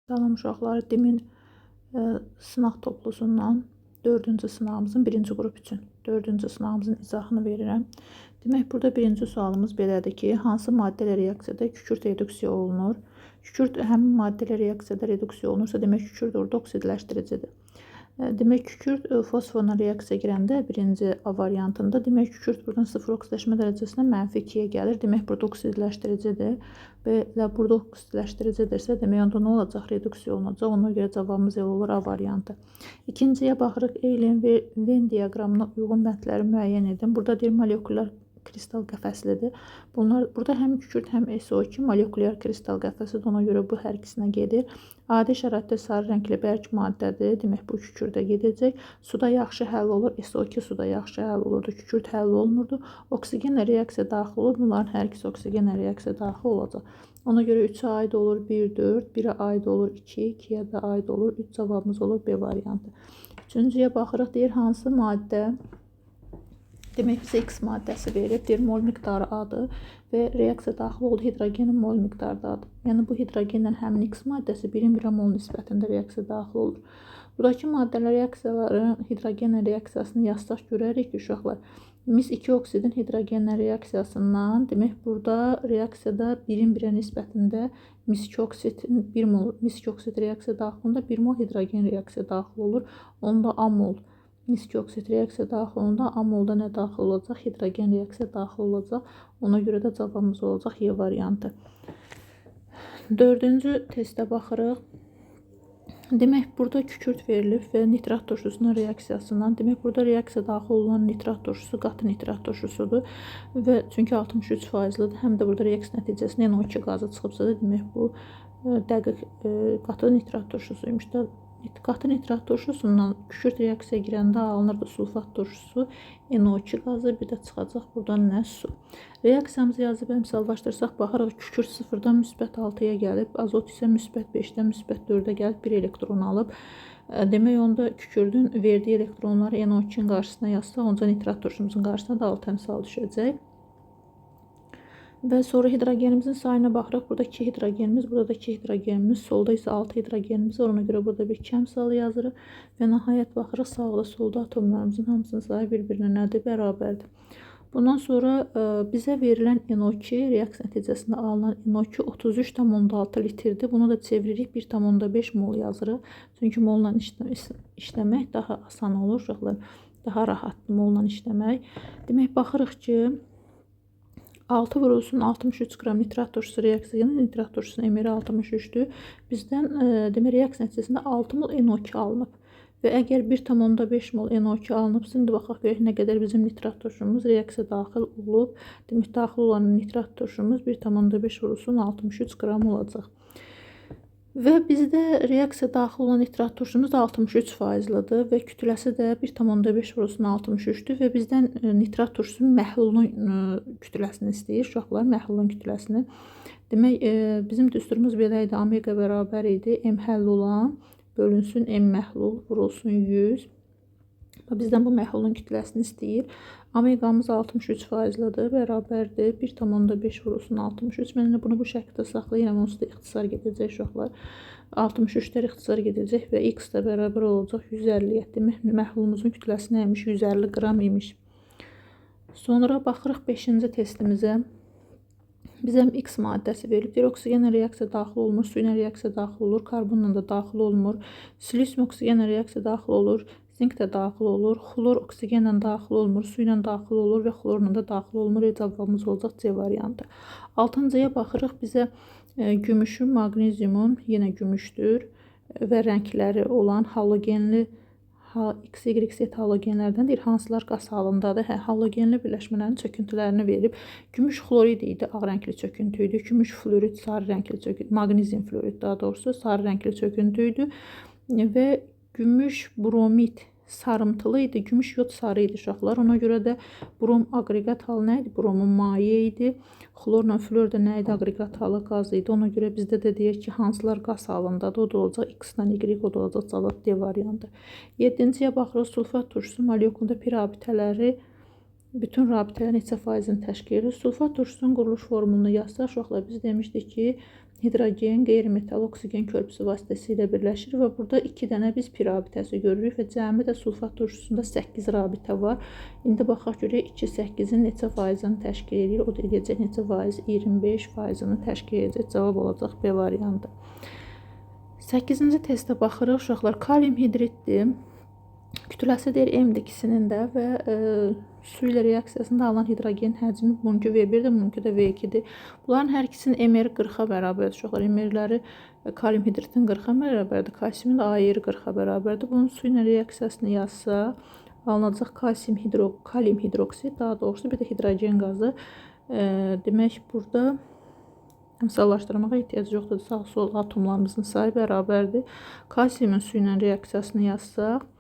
Salam uşaqlar, demin sınaq toplusundan 4-cü sınağımızın 1-ci qrup üçün 4-cü sınağımızın izahını verirəm. Demək, burada 1-ci sualımız belədir ki, hansı maddə reaksiyada kükürt reduksiya olunur? Kükürt həmin maddə reaksiyada reduksiya olunursa, demək kükürt orada oksidləşdiricidir. Demək, kükürt fosforla reaksiya girəndə birinci A variantında, demək, kükürt buradan 0 oksidləşmə dərəcəsindən -2-yə gəlir. Demək, burada oksidləşdiricidir. Və burada oksidləşdiricidirsə, demək, onda nə olacaq? Reduksiya olunacaq. Ona görə cavabımız elə olur A variantı. İkinciyə baxırıq. Eylen-Venn diaqramına uyğun bəndləri müəyyən edin. Burada deyir, molekulyar kristal qəfəslidir. Burada həm kükürt, həm SO2 molekulyar kristal qəfəsidir. Ona görə bu hər ikisinə gedir. Adi şəraitdə sarı rəngli bərk maddədir. Demək, bu kükürdə gedəcək. Suda yaxşı həll olur. SO2 suda yaxşı həll olurdu. Kükürt həll olmurdu. Oksigenlə reaksiya daxil olur. Bunların hər ikisi oksigenlə reaksiya daxil olacaq. Ona görə 3-ə aid olur 1, 4, 1-ə aid olur 2, 2-yə də aid olur 3. Cavabımız olur B variantı. Üçüncüyə baxırıq. Deyir, hansı maddə? Demək, bizə X maddəsi verib, deyir, mol miqdarı adı və reaksiya daxil oldu hidrogenin mol miqdarı da adı. Yəni, bu hidrogenlə həmin X maddəsi 1-1 mol nisbətində reaksiya daxil olur. Buradakı maddələr reaksiyaların hidrogenlə reaksiyasını yazsaq görərik ki, uşaqlar, mis-2 oksidin hidrogenlə reaksiyasından, demək, burada reaksiyada 1-1 nisbətində mis-2 oksidin 1 mol mis-2 oksid reaksiya daxil olunda 1 mol hidrogen reaksiya daxil olur. Onda A mol mis-2 oksid reaksiya daxil olunda A molda nə daxil olacaq? Hidrogen reaksiya daxil olacaq. Ona görə də cavabımız olacaq Y variantı. 4-cü testə baxırıq. Demək, burada kükürt verilib və nitrat turşusunun reaksiyasından. Demək, burada reaksiya daxil olan nitrat turşusu qatı nitrat turşusudur. Və çünki 63%-lıdır. Həm də burada reaksiya nəticəsində NO2 qazı çıxıbsa da, demək, bu dəqiq qatı nitrat turşusuymuş da. Qatı nitrat turşusundan kükürt reaksiya girəndə alınırdı sulfat turşusu, NO2 qazı, bir də çıxacaq buradan nə? Su. Reaksiyamızı yazıb əmsallaşdırsaq, baxaraq kükürt 0-dan -6-ya gəlib, azot isə -5-dən -4-ə gəlib, 1 elektron alıb. Demək, onda kükürdün verdiyi elektronları NO2-nin qarşısına yazsaq, onca nitrat turşumuzun qarşısına da 6 əmsal düşəcək. Və sonra hidrogenimizin sayına baxırıq. Burada 2 hidrogenimiz, burada da 2 hidrogenimiz, solda isə 6 hidrogenimiz var. Ona görə burada bir 2 əmsalı yazırıq. Və nəhayət baxırıq, sağda, solda atomlarımızın hamısının sayı bir-birinə nədir? Bərabərdir. Bundan sonra bizə verilən NO2, reaksiya nəticəsində alınan NO2 33,6 litrdir. Bunu da çeviririk, 1,5 mol yazırıq. Çünki molla işləmək daha asan olur, uşaqlar. Daha rahatdır molla işləmək. Demək, baxırıq ki, 6 vurulsun 63 qram nitrat turşusu reaksiyasının nitrat turşusunun emiri 63-dür. Bizdən demək, reaksiya nəticəsində 6 mol NO2 alınıb. Və əgər 1,5 mol NO2 alınıbsa, indi baxaq görək nə qədər bizim nitrat turşumuz reaksiya daxil olub. Demək, daxil olan nitrat turşumuz 1,5 vurulsun 63 qram olacaq. Və bizdə reaksiya daxil olan nitrat turşumuz da 63%-lıdır və kütləsi də 1,5 vurulsun 63-dür və bizdən nitrat turşusunun məhlulunun kütləsini istəyir, uşaqlar, məhlulun kütləsini. Demək, bizim düsturumuz belə idi, omega bərabər idi, M həll olan bölünsün M məhlul vurulsun 100. Bizdən bu məhlulun kütləsini istəyir. Omeqamız 63%-lıdır, bərabərdir. 1,5 vurulsun 63. Mən bunu bu şəkildə saxlayıram, onsuz da ixtisar gedəcək uşaqlar. 63-lər ixtisar gedəcək və X də bərabər olacaq 150-yə. Demək, məhlulumuzun kütləsi nəymiş? 150 qram imiş. Sonra baxırıq 5-ci testimizə. Bizə X maddəsi verilib. Oksigenlə reaksiya daxil olmur, su ilə reaksiya daxil olur, karbonla da daxil olmur. Silisyum oksigenlə reaksiya daxil olur, zink də daxil olur, xlor oksigenlə daxil olmur, su ilə daxil olur və xlorla da daxil olmur. Cavabımız olacaq C variantı. 6-cıya baxırıq. Bizə gümüşün, maqneziumun, yenə gümüşdür və rəngləri olan halogenli XYZ halogenlərdən deyir, hansılar qaz halındadır? Halogenli birləşmələrin çöküntülərini verib. Gümüş xlorid idi, ağ rəngli çöküntü idi. Gümüş fluorid, sarı rəngli çöküntü, maqnezium fluorid daha doğrusu sarı rəngli çöküntü idi. Və gümüş bromid sarımtılı idi, gümüş yod sarı idi uşaqlar. Ona görə də brom aqreqat halı nə idi? Bromun maye idi. Xlorla flor da nə idi? Aqreqat halı qaz idi. Ona görə bizdə də deyək ki, hansılar qaz halındadır? O da olacaq X-dan Y, o da olacaq cavab D variantı. 7-ciyə baxırıq. Sulfat turşusu molekulunda pi rabitələri, bütün rabitələr neçə faizini təşkil edir? Sulfat turşusunun quruluş formulunu yazsaq, uşaqlar biz demişdik ki, hidrogen, qeyri-metal oksigen körpüsü vasitəsilə birləşir və burada 2 dənə biz pi rabitəsi görürük və cəmi də sulfat turşusunda 8 rabitə var. İndi baxaq görək 2 8-in neçə faizini təşkil edir? O da eləyəcək neçə faiz? 25 faizini təşkil edəcək. Cavab olacaq B variantı. 8-ci testə baxırıq. Uşaqlar, kalium hidritdir. Kütləsi deyir M2-sinin də və su ilə reaksiyasında alınan hidrogen həcmi bununki V1-dir, bununki də V2-dir. Bunların hər ikisinin MR 40-a bərabərdir. Uşaqlar, MR-ləri kalium hidritin 40-a bərabərdir, kalsiumun da AR 40-a bərabərdir. Bunun su ilə reaksiyasını yazsa, alınacaq kalium hidroksid, daha doğrusu bir də hidrogen qazı. Demək, burada əmsallaşdırmağa ehtiyac yoxdur. Sağ-sol atomlarımızın sayı bərabərdir. Kalsiumun su ilə reaksiyasını yazsaq,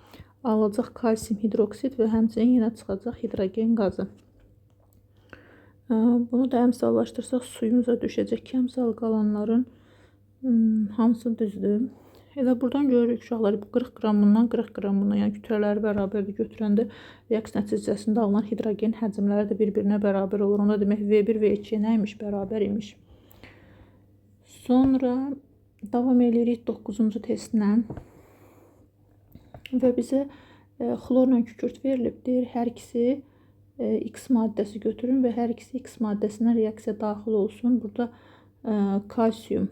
alacaq kalsium hidroksid və həmçinin yenə çıxacaq hidrogen qazı. Bunu da əmsallaşdırsaq suyumuza düşəcək ki, əmsal qalanların hamısı düzdür. Elə buradan görürük uşaqlar, 40 qram bundan 40 qram bundan, yəni kütlələri bərabərdir götürəndə reaksiya nəticəsində alınan hidrogen həcmləri də bir-birinə bərabər olur. Onda demək V1 V2 nəymiş? Bərabər imiş. Sonra davam edirik 9-cu testlə. Və bizə xlorla kükürt verilibdir. Hər ikisi X maddəsi götürün və hər ikisi X maddəsinə reaksiya daxil olsun. Burada kalsium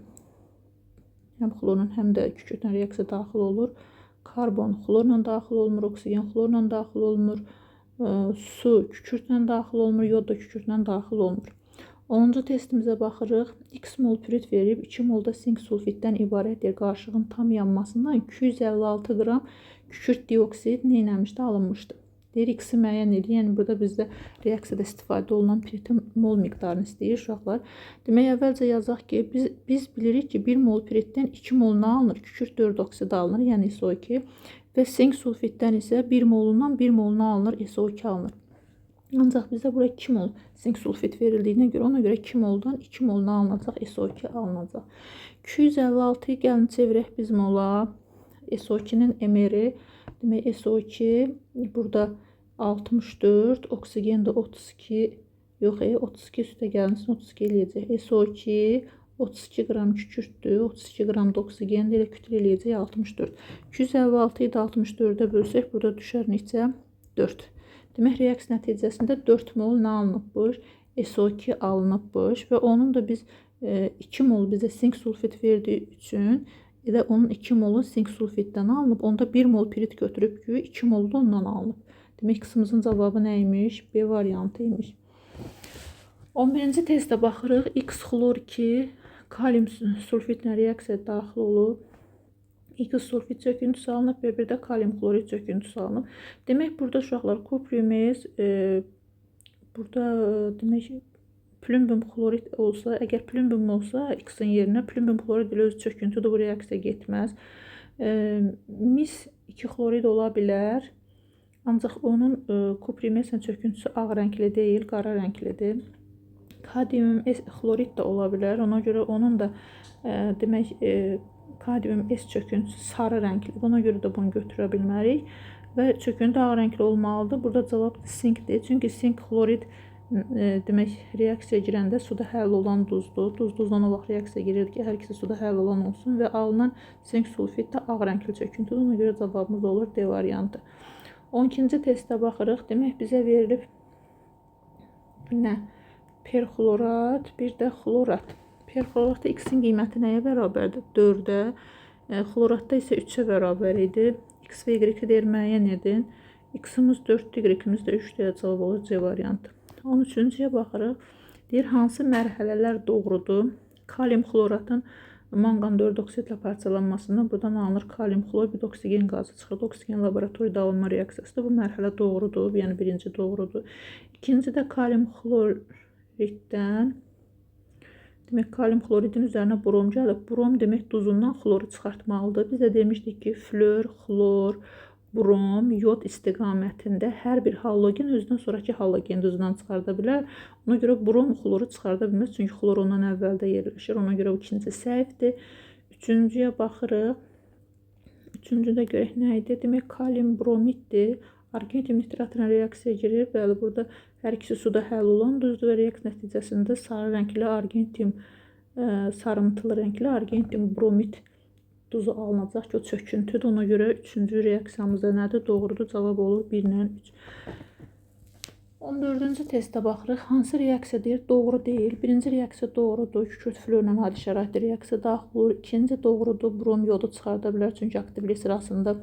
həm xlorla, həm də kükürtlə reaksiya daxil olur. Karbon xlorla daxil olmur, oksigen xlorla daxil olmur, su kükürtlə daxil olmur, yod da kükürtlə daxil olmur. 10-cu testimizə baxırıq. X mol pirit verib, 2 molda sink sulfitdən ibarətdir. Qarışığın tam yanmasından 256 qram kükürt dioksid neynəmişdi? Alınmışdı. Deyir, X-i müəyyən edir. Yəni, burada bizdə reaksiyada istifadə olunan piritin mol miqdarını istəyir uşaqlar. Demək, əvvəlcə yazaq ki, biz bilirik ki, 1 mol piritdən 2 moluna alınır. Kükürt 4 oksid alınır, yəni SO2. Və sink sulfitdən isə 1 molundan 1 moluna alınır, SO2 alınır. Ancaq bizdə bura 2 mol sink sulfit verildiyinə görə, ona görə 2 moldan 2 moluna alınacaq, SO2 alınacaq. 256-yı gəlin çevirək biz mola. SO2-nin MR-i, demək SO2 burada 64, oksigen də 32, yox, 32 üstə gəlinsin, 32 eləyəcək. SO2 32 qram kükürtdür, 32 qram da oksigen ilə kütlə eləyəcək 64. 256-yı da 64-ə bölsək, burada düşər neçə? 4. Demək, reaksiya nəticəsində 4 mol nə alınıbmış? SO2 alınıbmış və onun da biz 2 mol bizə sink sulfit verdiyi üçün elə onun 2 molu sink sulfitdən alınıb, onda 1 mol pirit götürüb ki, 2 mol da ondan alınıb. Demək, qismimizin cavabı nə imiş? B variantı imiş. 11-ci testə baxırıq. X xlor 2 kalium sulfitlə reaksiya daxil olub. X sulfit çöküntüsü alınıb və bir də kalium klorid çöküntüsü alınıb. Demək, burada uşaqlar kupriumez, burada demək plümbium klorid olsa, əgər plümbium olsa X-in yerinə plümbium klorid ilə öz çöküntüdür, bu reaksiya getməz. Mis 2 klorid ola bilər, ancaq onun kupriumezlə çöküntüsü ağ rəngli deyil, qara rənglidir. Kadium xlorid də ola bilər, ona görə onun da demək kadium S çöküntüsü sarı rənglidir. Ona görə də bunu götürə bilmərik və çöküntü ağ rəngli olmalıdır. Burada cavab sinkdir. Çünki sink xlorid demək reaksiya girəndə suda həll olan duzdur. Duzdan o vaxt reaksiya girir ki, hər ikisi suda həll olan olsun və alınan sink sulfit də ağ rəngli çöküntüdür. Ona görə cavabımız olur D variantı. 12-ci testə baxırıq. Demək, bizə verilib nə? Perxlorat, bir də xlorat. Perxloratda X-in qiyməti nəyə bərabərdir? 4-ə. Xloratda isə 3-ə bərabər idi. X və Y-i deyir, müəyyən edin. X-imiz 4-dür, Y-imiz də 3-dür, cavab olur C variantı. 13-cüyə baxırıq. Deyir, hansı mərhələlər doğrudur? Kalium xloratın manqan 4 oksidlə parçalanmasından buradan alınır kalium xlor, bir oksigen qazı çıxır. Oksigen laboratoriyada alınma reaksiyasıdır. Bu mərhələ doğrudur, yəni birinci doğrudur. İkinci də kalium xloriddən, demək, kalium xloridin üzərinə brom gəlib. Brom demək duzundan xloru çıxartmalıdır. Biz də demişdik ki, flör, xlor, brom, yod istiqamətində hər bir halogen özündən sonraki halogen duzundan çıxarda bilər. Ona görə brom xloru çıxarda bilməz, çünki xlor ondan əvvəldə yerləşir. Ona görə bu ikinci səhvdir. Üçüncüyə baxırıq. Üçüncüdə görək nə idi? Demək, kalium bromiddir. Argentium nitratla reaksiya girir. Bəli, burada hər ikisi suda həll olan duzdur və reaksiya nəticəsində sarı rəngli argentium sarımtılı renkli argentin bromid duzu alınacaq ki, o çöküntüdür. Ona görə 3-cü reaksiyamızda nədir? Doğrudur. Cavab olur 1-lə 3. 14-cü testə baxırıq. Hansı reaksiya deyir? Doğru deyil. Birinci reaksiya doğrudur. Kükürt florla adi şəraitdə reaksiya daxil olur. İkinci doğrudur. Brom yodu çıxarda bilər. Çünki aktivlik sırasında,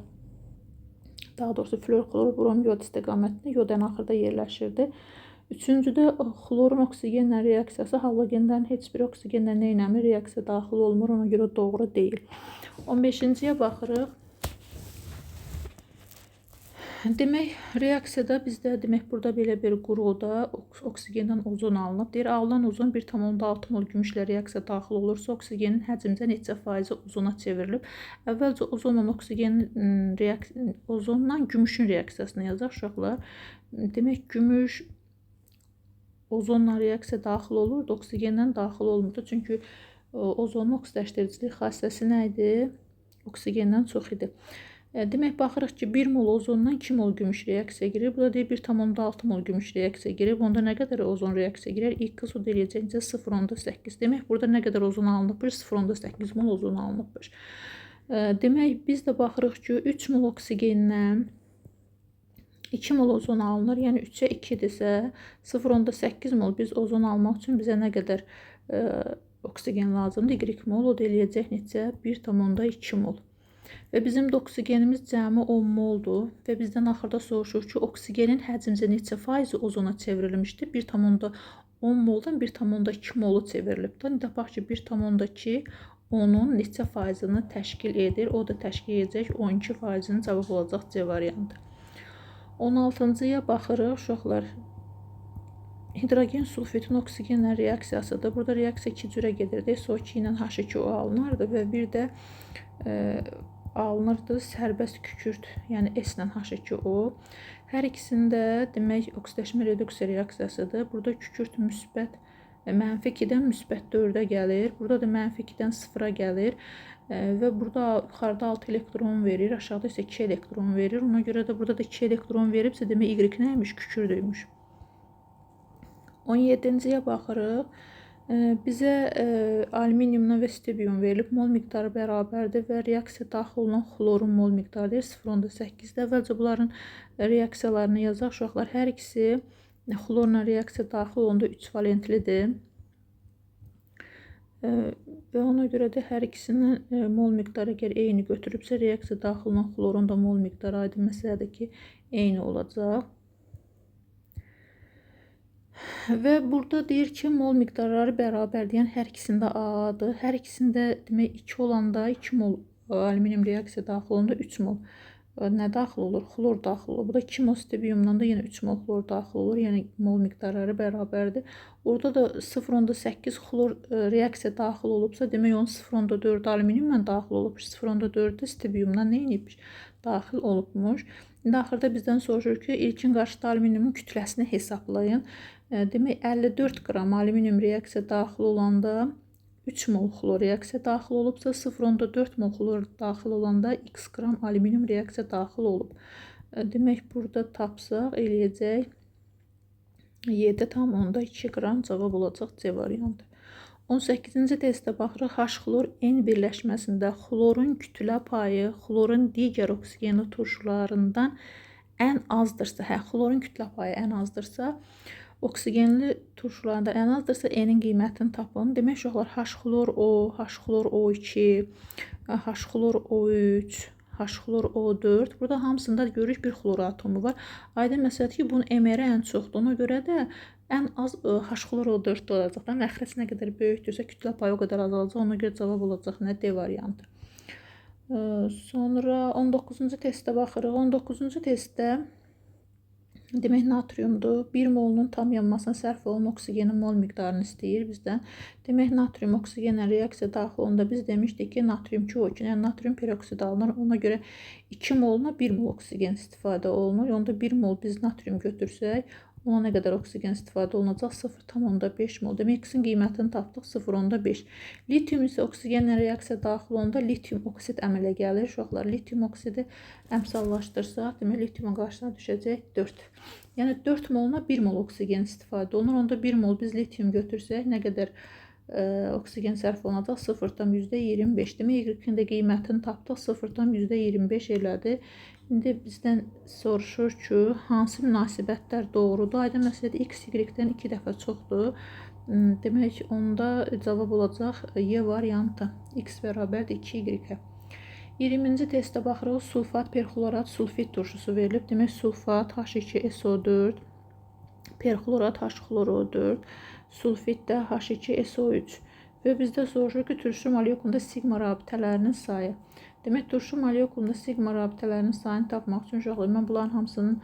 daha doğrusu flor xlor brom yod istiqamətində yod ən axırda yerləşirdi. Üçüncüdə xlorun oksigenlə reaksiyası halogenlərin heç bir oksigenlə neynəmir? Reaksiya daxil olmur. Ona görə doğru deyil. 15-ciyə baxırıq. Demək, reaksiyada bizdə burada belə bir quruda oksigendən ozon alınıb. Deyir, alınan ozon 1,6 mol gümüşlə reaksiya daxil olursa, oksigenin həcmcə neçə faizi ozona çevrilib? Əvvəlcə ozonla gümüşün reaksiyasını yazaq uşaqlar. Demək, gümüş ozonla reaksiya daxil olurdu, oksigendən daxil olmurdu. Çünki ozonun oksidləşdiricilik xassəsi nə idi? Oksigendən çox idi. Demək, baxırıq ki, 1 mol ozondan 2 mol gümüş reaksiya girir. Bu da deyir 1,6 mol gümüş reaksiya girir. Onda nə qədər ozon reaksiya girir? İlk su eləyəcəkcə 0,8. Demək, burada nə qədər ozon alınıbdır? 0,8 mol ozon alınıbdır. Demək, biz də baxırıq ki, 3 mol oksigendən 2 mol ozon alınır. Yəni 3-ə 2-dirsə 0,8 mol biz ozon almaq üçün bizə nə qədər oksigen lazımdır? Y mol, o da eləyəcək neçə? 1,2 mol. Və bizim də oksigenimiz cəmi 10 moldur. Və bizdən axırda soruşur ki, oksigenin həcmcə neçə faizi ozona çevrilmişdir? 1,10 moldan 1,2 molu çevrilib. Tapaq ki, 1,2 onun neçə faizini təşkil edir? O da təşkil edəcək 12 faizini, cavab olacaq C variantı. 16-cıya baxırıq, uşaqlar. Hidrogen sulfitin oksigenlə reaksiyasıdır. Burada reaksiya 2 cürə gedir. SO2 ilə H2O alınırdı və bir də alınırdı sərbəst kükürt, yəni S ilə H2O. Hər ikisində demək oksidləşmə reduksiya reaksiyasıdır. Burada kükürt müsbət -2-dən müsbət 4-ə gəlir. Burada da -2-dən 0-a gəlir. Və burada yuxarıda 6 elektron verir, aşağıda isə 2 elektron verir. Ona görə də burada da 2 elektron veribsə, demək Y nəymiş? Kükürdüymüş. 17-ciyə baxırıq. Bizə alüminiumla və stibium verilib. Mol miqdarı bərabərdir və reaksiya daxil olan xlorun mol miqdarı 0,8-də. Əvvəlcə bunların reaksiyalarını yazaq uşaqlar. Hər ikisi xlorla reaksiya daxil olanda 3 valentlidir. Və ona görə də hər ikisinin mol miqdarı əgər eyni götürübsə, reaksiya daxil olan xlorun da mol miqdarı aydın məsələdir ki, eyni olacaq. Və burada deyir ki, mol miqdarları bərabərdir. Yəni, hər ikisində A-dır. Hər ikisində demək 2 olanda 2 mol alüminium reaksiya daxil olanda 3 mol nə daxil olur? Xlor daxil olur. Bu da 2 mol stibiumdan da yenə 3 mol xlor daxil olur. Yəni, mol miqdarları bərabərdir. Orada da 0,8 xlor reaksiya daxil olubsa, demək onun 0,4 alüminiumla daxil olubmuş. 0,4 stibiumdan nə edibmiş? Daxil olubmuş. İndi axırda bizdən soruşur ki, ilkin qarşıda alüminiumun kütləsini hesablayın. Demək, 54 qram alüminium reaksiya daxil olanda 3 mol xlor reaksiya daxil olubsa, 0,4 mol xlor daxil olanda x qram alüminium reaksiya daxil olub. Demək, burada tapsaq eləyəcək 7,2 qram, cavab olacaq C variantı. 18-ci testə baxırıq. H-xlor N birləşməsində xlorun kütlə payı xlorun digər oksigenli turşularından ən azdırsa, xlorun kütlə payı ən azdırsa, oksigenli turşularında ən azdırsa, N-in qiymətini tapın. Demək, uşaqlar, H-xlor O, H-xlor O2, H-xlor O3, H-xlor O4. Burada hamısında görürük bir xlor atomu var. Aydın məsələdir ki, bunun MR ən çoxdur. Ona görə də ən az H-xlor O4 olacaq. Məxrəc nə qədər böyükdürsə, kütlə payı o qədər azalacaq. Ona görə cavab olacaq nə? D variantı. Sonra 19-cu testə baxırıq. 19-cu testdə demək, natriumdur. 1 molunun tam yanmasına sərf olan oksigenin mol miqdarını istəyir bizdən. Demək, natrium oksigenlə reaksiya daxil olanda biz demişdik ki, natrium 2O2, yəni natrium peroksid alınır. Ona görə 2 moluna 1 mol oksigen istifadə olunur. Onda 1 mol biz natrium götürsək, ona nə qədər oksigen istifadə olunacaq? 0,5 mol. Demək, x-in qiymətini tapdıq 0,5. Litium isə oksigenlə reaksiya daxil olanda litium oksid əmələ gəlir. Uşaqlar, litium oksidi əmsallaşdırsaq, demək, litiumun qarşısına düşəcək 4. Yəni, 4 moluna 1 mol oksigen istifadə olunur. Onda 1 mol biz litium götürsək, nə qədər oksigen sərf olunacaq 0,25. Demək Y-in də qiymətini tapdıq 0,25 elədi. İndi bizdən soruşur ki, hansı münasibətlər doğrudur? Aydın məsələdə x, y-dən 2 dəfə çoxdur. Demək, onda cavab olacaq Y variantı. X bərabərdir 2y-ə. 20-ci testdə baxırıq. Sulfat, perxlorat, sulfit turşusu verilib. Demək, sulfat H2SO4, perxlorat H-xloro4, sulfit də H2SO3 və bizdə soruşur ki, turşu molekulunda sigma rabitələrinin sayı. Demək, turşu molekulunda sigma rabitələrinin sayını tapmaq üçün uşaqlar, mən bunların hamısının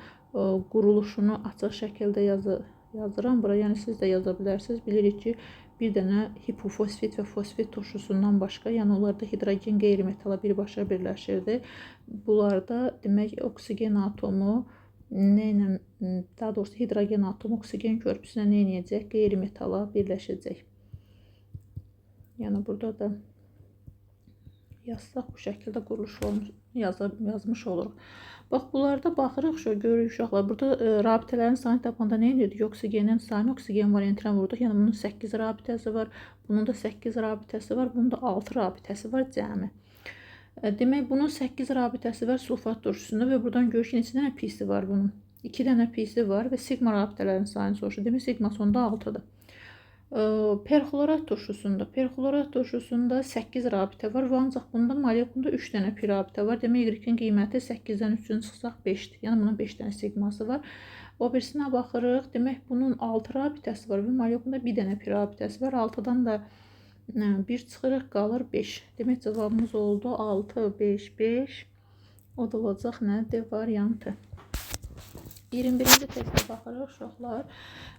quruluşunu açıq şəkildə yazıram bura. Yəni, siz də yaza bilərsiniz. Bilirik ki, bir dənə hipofosfit və fosfit turşusundan başqa, yəni onlarda hidrogen qeyri-metala birbaşa birləşirdi. Bunlarda, demək, oksigen atomu daha doğrusu hidrogen atomu oksigen körpüsünə nə edəcək? Qeyri-metala birləşəcək. Yəni, burada da yazsaq bu şəkildə quruluş yazmış oluruq. Bax, bunlarda baxırıq, görürük uşaqlar. Burada rabitələrin sayını tapanda nə edirdik? Oksigenin sayını oksigen variantına vurduq. Yəni, bunun 8 rabitəsi var, bunun da 8 rabitəsi var, bunun da 6 rabitəsi var cəmi. Demək, bunun 8 rabitəsi var sulfat turşusunda və buradan görürük ki, neçə dənə pisi var bunun? 2 dənə pisi var və sigma rabitələrin sayını soruşur. Demək, sigması onda 6-dır. Perxlorat turşusunda 8 rabitə var və ancaq bunda molekulunda 3 dənə pi rabitə var. Demək, Y-in qiyməti 8-dən 3-ün çıxsaq 5-dir. Yəni, bunun 5 dənə sigması var. O birisinə baxırıq. Demək, bunun 6 rabitəsi var və molekulunda 1 dənə pi rabitəsi var. 6-dan da 1 çıxırıq, qalır 5. Demək, cavabımız oldu 6, 5, 5. O da olacaq nə? D variantı. 21-ci testə baxırıq uşaqlar.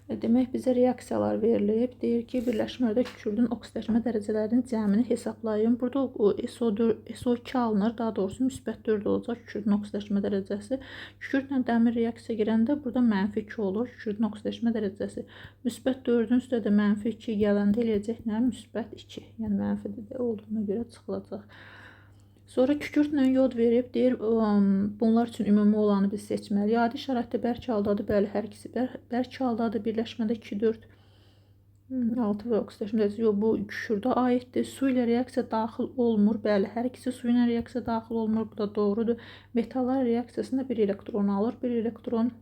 Demək, bizə reaksiyalar verilib. Deyir ki, birləşmələrdə kükürdün oksidaşma dərəcələrinin cəmini hesablayın. Burada SO2 alınır. Daha doğrusu müsbət 4 olacaq kükürdün oksidaşma dərəcəsi. Kükürdlə dəmir reaksiya girəndə burada mənfi 2 olur. Kükürdün oksidaşma dərəcəsi. Müsbət 4-ün üstə də mənfi 2 gələndə eləyəcək nə? Müsbət 2. Yəni, mənfi olduğuna görə çıxılacaq. Sonra kükürdlə yod verib, deyir, bunlar üçün ümumi olanı biz seçməliyik. Adi şəraitdə bərk haldadır, bəli, hər ikisi bərk haldadır. Birləşmədə 2, 4, 6 və oksidaşma dərəcəsi, yox, bu kükürdə aiddir. Su ilə reaksiya daxil olmur, bəli, hər ikisi su ilə reaksiya daxil olmur, bu da doğrudur. Metallar reaksiyasında 1 elektron alır, 1 elektron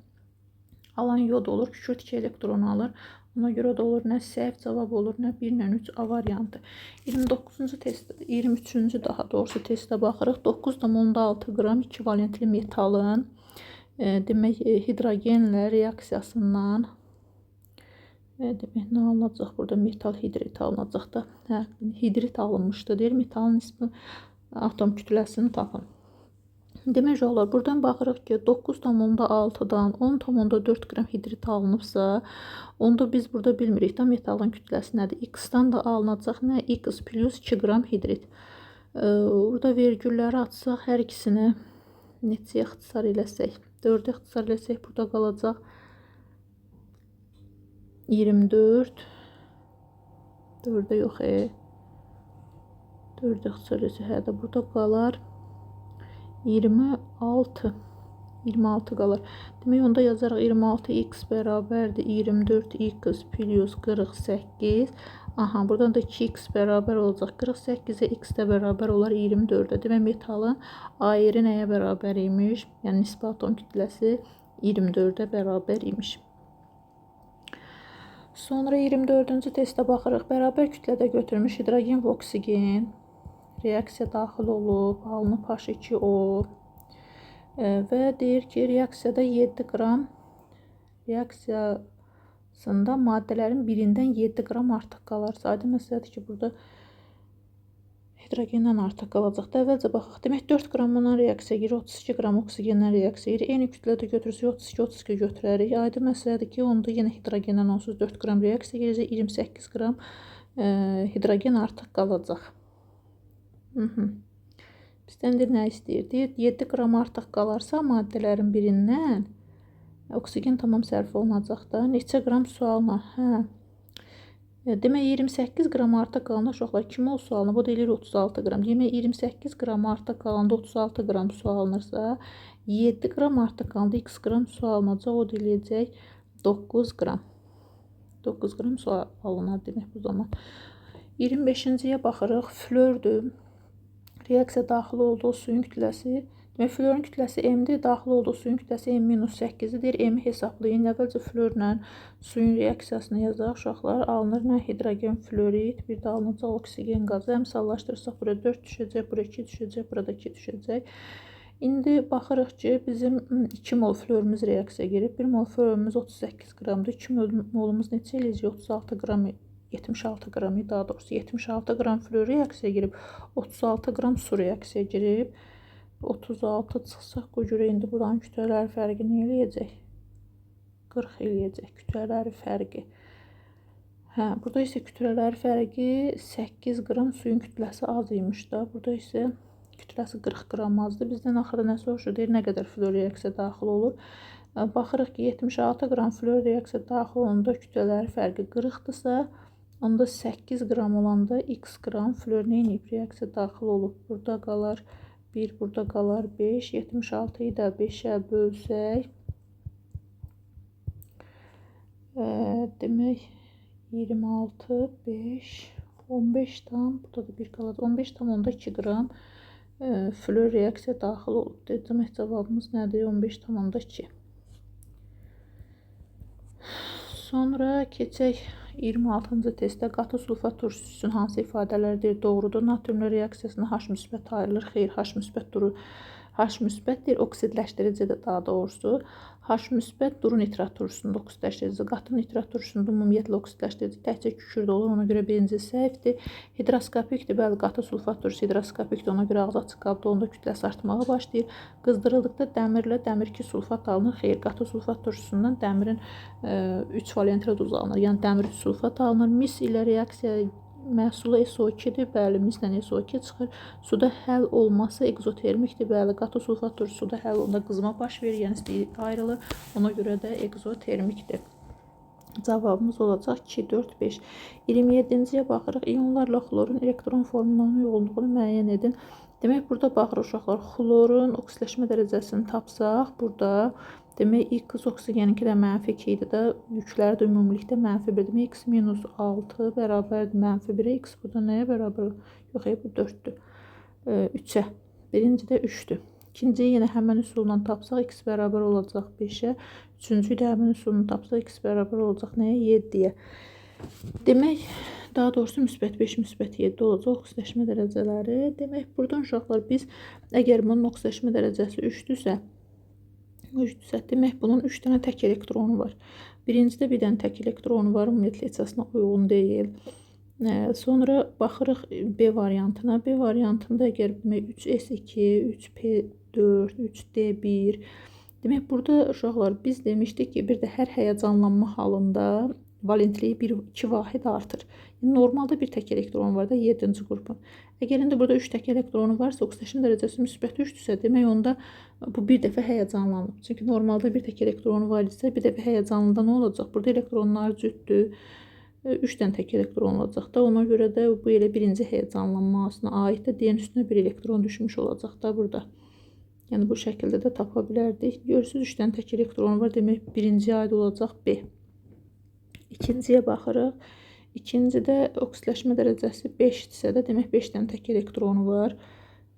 alan yod olur, kükürd 2 elektron alır. Ona görə də olur, nə səhv cavab olur, nə 1 ilə 3 A variantı. 29-cu test, 23-cü daha doğrusu testə baxırıq. 9,6 qram 2 valentli metalın demək, hidrogenlə reaksiyasından demək, nə alınacaq? Burada metal hidrit alınacaq da. Hidrit alınmışdı, deyir, metalın nisbi atom kütləsini tapın. Demək olar, buradan baxırıq ki, 9,6-dan 10,4 qram hidrit alınıbsa, onda biz burada bilmirik da metalın kütləsi nədir. X-dan da alınacaq nə? X plus 2 qram hidrit. Burada vergülləri açsaq, hər ikisini neçə ixtisar eləsək? 4 ixtisar eləsək, burada qalacaq 24. 4-də yox, 4 ixtisar eləsək, hə də burada qalar 26 qalır. Demək, onda yazarıq 26x bərabərdir 24x plus 48. Aha, buradan da 2x bərabər olacaq. 48-ə x də bərabər olar 24-də. Demək, metalın A-yeri nəyə bərabər imiş? Yəni, nisbi atom kütləsi 24-də bərabər imiş. Sonra 24-cü testə baxırıq. Bərabər kütlədə götürülmüş hidrogen və oksigen reaksiya daxil olub, alınıb H2O və deyir ki, reaksiyada 7 qram reaksiyasında maddələrin birindən 7 qram artıq qalarsa, aydın məsələdir ki, burada hidrogendən artıq qalacaq da. Əvvəlcə baxaq. Demək, 4 qram bundan reaksiya girir, 32 qram oksigendən reaksiya girir. Eyni kütlədə götürsək 32 götürərik. Aydın məsələdir ki, onda yenə hidrogendən onsuz 4 qram reaksiya girəcək, 28 qram hidrogen artıq qalacaq. Bizdən də nə istəyir? Deyir, 7 qram artıq qalarsa maddələrin birindən oksigen tamam sərf olunacaq da. Neçə qram su alınır? Demək, 28 qram artıq qalanda uşaqlar kim ol su alınır? O da eləyir 36 qram. Demək, 28 qram artıq qalanda 36 qram su alınırsa, 7 qram artıq qalanda x qram su alınacaq. O da eləyəcək 9 qram. 9 qram su alınır demək bu zaman. 25-ciyə baxırıq. Flördür. Reaksiya daxil olduğu suyun kütləsi. Demək, florun kütləsi M-dir, daxil olduğu suyun kütləsi M-8-dir. M-i hesablayın. Əvvəlcə florla suyun reaksiyasını yazaq. Uşaqlar, alınır nə? Hidrogen florid, bir də alınacaq oksigen qazı. Əmsallaşdırırsaq, buraya 4 düşəcək, buraya 2 düşəcək, burada 2 düşəcək. İndi baxırıq ki, bizim 2 mol florumuz reaksiya girib. 1 mol florumuz 38 qramdır. 2 molumuz neçə eləyəcək? 36 qram 76 qram, daha doğrusu 76 qram flor reaksiya girib, 36 qram su reaksiya girib. 36 çıxsaq, bu cürə indi buranın kütlələri fərqi nə eləyəcək? 40 eləyəcək kütlələri fərqi. Burada isə kütlələri fərqi 8 qram, suyun kütləsi az imiş da. Burada isə kütləsi 40 qram azdır. Bizdən axırda nə soruşur? Deyir, nə qədər flor reaksiya daxil olur? Baxırıq ki, 76 qram flor reaksiya daxil olanda kütlələri fərqi 40-dırsa, onda 8 qram olanda x qram flor nə eləyib? Reaksiya daxil olub. Burada qalar 1, burada qalar 5. 76-yı da 5-ə bölsək, demək 26, 5, 15 tam, burada da 1 qalır. 15 tam onda 2 qram flor reaksiya daxil olub. Demək, cavabımız nədir? 15 tam onda 2. Sonra keçək 26-cı testdə. Qatı sulfat turşusu üçün hansı ifadələrdir? Doğrudur. Natriumla reaksiyasında H müsbət ayrılır. Xeyr, H müsbət duru. H müsbətdir, oksidləşdiricidir daha doğrusu. H müsbət duru nitrat turşusunda oksidləşdirici. Qatı nitrat turşusunda ümumiyyətlə oksidləşdirici təkcə kükürdə olur. Ona görə birinci səhvdir. Hidroskopikdir. Bəli, qatı sulfat turşusu hidroskopikdir. Ona görə ağzı açıq qabda onda kütləsi artmağa başlayır. Qızdırıldıqda dəmirlə dəmir 2 sulfat alınır. Xeyr, qatı sulfat turşusundan dəmirin 3 valentli duz alınır. Yəni dəmir 3 sulfat alınır. Mis ilə reaksiya məhsulu SO2-dir. Bəli, mislə SO2 çıxır. Suda həll olması egzotermikdir. Bəli, qatı sulfat turşusu suda həll olanda qızma baş verir, yəni istilik ayrılır. Ona görə də egzotermikdir. Cavabımız olacaq 2, 4, 5. 27-ciyə baxırıq. İyonlarla xlorun elektron formullarının uyğunluğunu müəyyən edin. Demək, burada baxırıq uşaqlar. Xlorun oksidləşmə dərəcəsini tapsaq, burada demək, x oksigeninki də mənfi 2 idi də, yükləri də ümumilikdə mənfi 1. Demək, x minus 6 bərabərdir mənfi 1-ə. X burada nəyə bərabər? Yox, bu 4-dür. 3-ə. Birinci də 3-dür. İkinciyi yenə həmən üsulla tapsaq, x bərabər olacaq 5-ə. Üçüncüyü də həmən üsulla tapsaq, x bərabər olacaq nəyə? 7-yə. Demək, daha doğrusu müsbət 5, müsbət 7 olacaq oksidləşmə dərəcələri. Demək, buradan uşaqlar biz, əgər bunun oksidləşmə dərəcəsi 3-dürsə, demək, bunun 3 dənə tək elektronu var. Birincidə bir dənə tək elektronu var, ümumiyyətlə içəsinə uyğun deyil. Sonra baxırıq B variantına. B variantında əgər 3S2, 3P4, 3D1. Demək, burada uşaqlar biz demişdik ki, bir də hər həyəcanlanma halında valentliyi 2 vahid artır. Normalda bir tək elektron var da 7-ci qrupun. Əgər indi burada 3 tək elektronu varsa, oksidləşmə dərəcəsi müsbət 3-dürsə, demək onda bu bir dəfə həyəcanlanıb. Çünki normalda bir tək elektronu var isə, bir dəfə həyəcanlıda nə olacaq? Burada elektronlar cütdür. 3 dənə tək elektron olacaq da. Ona görə də bu elə birinci həyəcanlanmasına aid də D-nin üstünə bir elektron düşmüş olacaq da burada. Yəni bu şəkildə də tapa bilərdik. Görürsünüz 3 dənə tək elektron var. Demək, birinciyə aid olacaq B. İkinciyə baxırıq. İkincidə oksidləşmə dərəcəsi 5-dirsə də, demək 5 dənə tək elektronu var.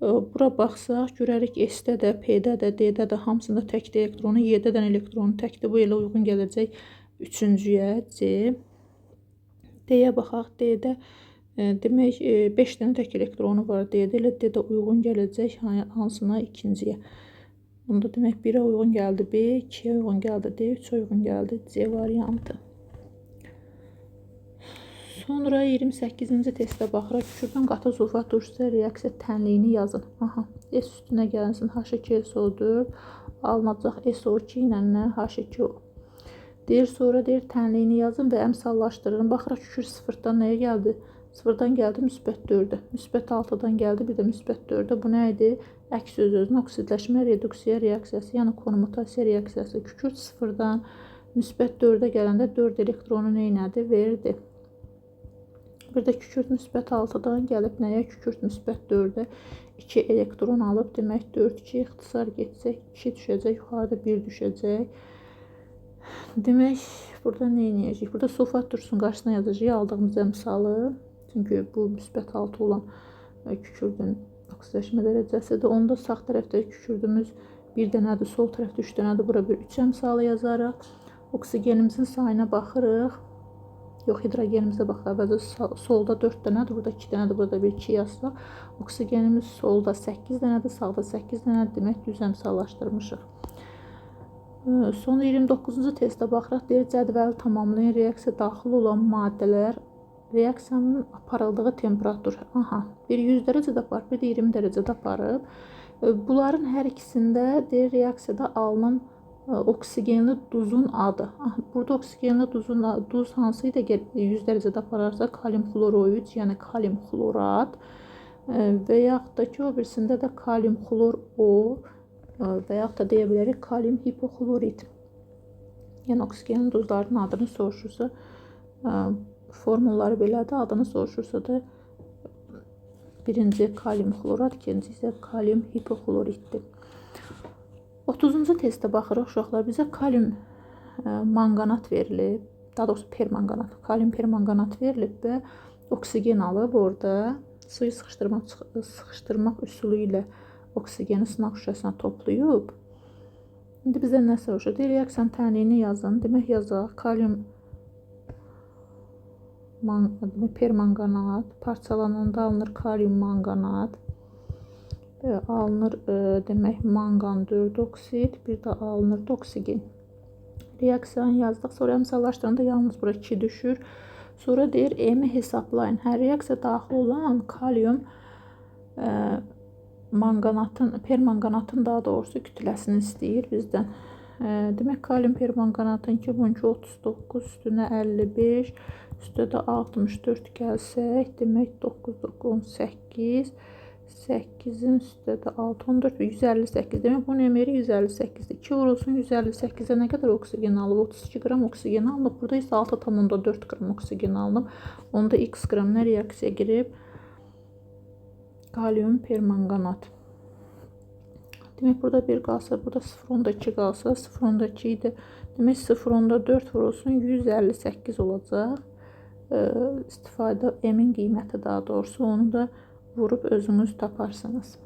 Bura baxsaq, görərik S-də də, P-də də, D-də də hamısında təkdir elektronu, 7 dənə elektronu təkdir. Bu elə uyğun gələcək üçüncüyə, C. D-yə baxaq, D-də demək 5 dənə tək elektronu var D-də, elə D-də uyğun gələcək hansına? İkinciyə. Bunda demək 1-ə uyğun gəldi B, 2-yə uyğun gəldi D, 3-ə uyğun gəldi C variantı. Sonra 28-ci testdə baxırıq. Kükürdən qatı sulfat turşusu reaksiya tənliyini yazın. S üstünə gəlsin H2SO4, alınacaq SO2 ilə nə? H2O. Deyir, sonra deyir tənliyini yazın və əmsallaşdırın. Baxırıq kükür 0-dan nəyə gəldi? 0-dan gəldi müsbət 4-ə. Müsbət 6-dan gəldi, bir də müsbət 4-ə. Bu nə idi? Əks öz-özünə oksidləşmə reduksiya reaksiyası, yəni konmutasiya reaksiyası. Kükür 0-dan müsbət 4-ə gələndə 4 elektronu neynədi? Verdi. Burada kükürt müsbət 6-dan gəlib nəyə? Kükürt müsbət 4-ə 2 elektron alıb. Demək 4, 2 ixtisar getsək 2 düşəcək, yuxarıda 1 düşəcək. Demək, burada nə edəcəyik? Burada sulfat turşusunun qarşısına yazacağıq aldığımız əmsalı. Çünki bu müsbət 6 olan kükürdün oksidləşmə dərəcəsidir. Onda sağ tərəfdə kükürdümüz bir dənədir, sol tərəfdə 3 dənədir. Bura bir 3 əmsalı yazarıq. Oksigenimizin sayına baxırıq. Yox, hidrogenimizə baxırıq. Əvvəlcə solda 4 dənədir, burada 2 dənədir, burada bir 2 yazsaq. Oksigenimiz solda 8 dənədir, sağda 8 dənədir. Demək, düz əmsallaşdırmışıq. Sonra 29-cu testə baxırıq. Deyir, cədvəli tamamlayan reaksiya daxil olan maddələr reaksiyanın aparıldığı temperatur. Bir 100 dərəcədə aparıb, bir də 20 dərəcədə aparıb. Bunların hər ikisində deyir, reaksiyada alınan oksigenli duzun adı. Burada oksigenli duz hansı idi? 100 dərəcədə apararsa kalium xloroid, yəni kalium xlorat və yaxud da ki, o birisində də kalium xlor O və yaxud da deyə bilərik kalium hipoxlorid. Yəni oksigenli duzların adını soruşursa, formulları belədir, adını soruşursa da birinci kalium xlorat, ikinci isə kalium hipoxloriddir. 30-cu testə baxırıq uşaqlar. Bizə kalium manqanat verilib, daha doğrusu permanqanat, kalium permanqanat verilib və oksigen alıb orada suyu sıxışdırmaq üsulu ilə oksigeni sınaq şüşəsinə toplayıb. İndi bizə nə soruşur? Reaksiyanın tənliyini yazın. Demək, yazaq. Kalium permanqanat parçalananda alınır kalium manqanat. Alınır demək manqan 4 oksid, bir də alınır oksigen. Reaksiyanı yazdıq. Sonra əmsallaşdıranda yalnız bura 2 düşür. Sonra deyir, M-i hesablayın. Hər reaksiya daxil olan kalium permanqanatın daha doğrusu kütləsini istəyir bizdən. Demək, kalium permanqanatın 2,39 üstünə 55, üstə də 64 gəlsək, demək 9, 18, 8-in üstə də 6, 14 və 158. Demək, bunun emeri 158-dir. 2 vurulsun 158-ə nə qədər oksigen alıb? 32 qram oksigen alınıb. Burada isə 6,4 qram oksigen alınıb. Onda x qramına reaksiya girib. Kalium permanqanat. Demək, burada 1 qalsa, burada 0,2 qalsa, 0,2 idi. Demək, 0,4 vurulsun 158 olacaq. İstifadə M-in qiyməti daha doğrusu, onu da vurub özünüz taparsınız.